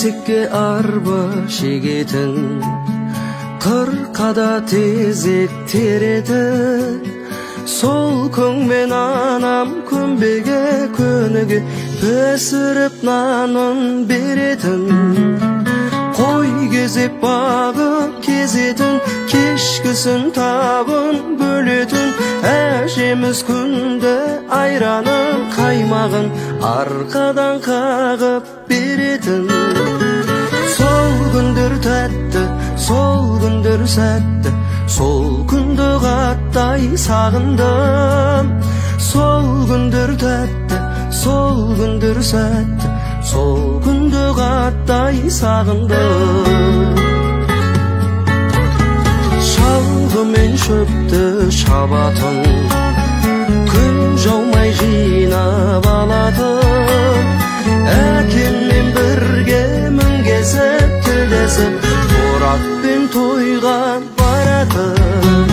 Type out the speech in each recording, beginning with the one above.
Kesікке арба шегетін, қырқада тезек теретін, сол көңмен анам көмбеге көніге пісіріп нанын беретін. Қой кезеп бағып кезетін, кешкісін табын бөлетін. Әжеміз күнді айранын қаймағын арқадан қағып беретін. Сол күндер тәтті, сол күндер сәтті, сол күнді қаттай сағындым. Сол күндер тәтті, сол күндер сәтті, сол күнді қаттай сағындым. Шалғы мен шөпті шабатын, күн жаумай жинап алатын. Әкеммен бірге мінгесіп тілдесіп, торатпен тойға баратын.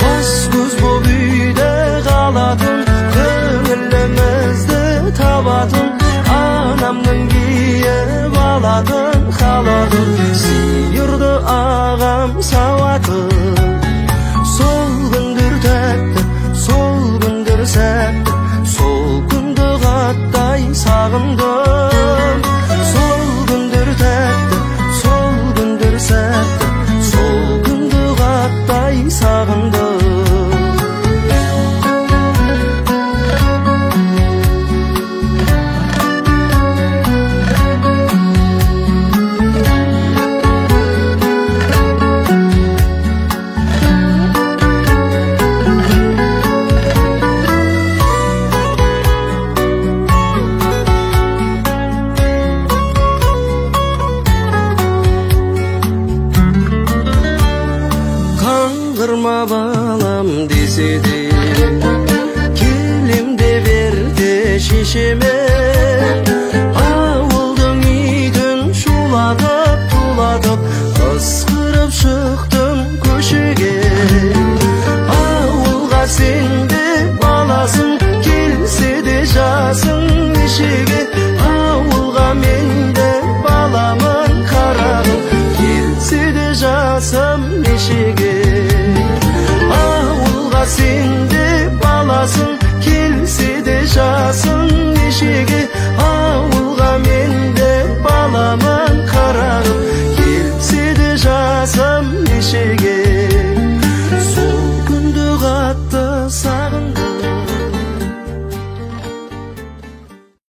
Бас көз боп үйде қалатын, көңілімізді табатын. Анамның киіп алатын халатын, сиырды ағам сауатын. Сол күндер тәтті, сол күндер сәтті, сол күнді қаттай сағындым. Сол күндер тәтті, сол күндер сәтті, сол күнді қаттай сағындым. Қаңғырма балам десе де, келем де берді шешеме.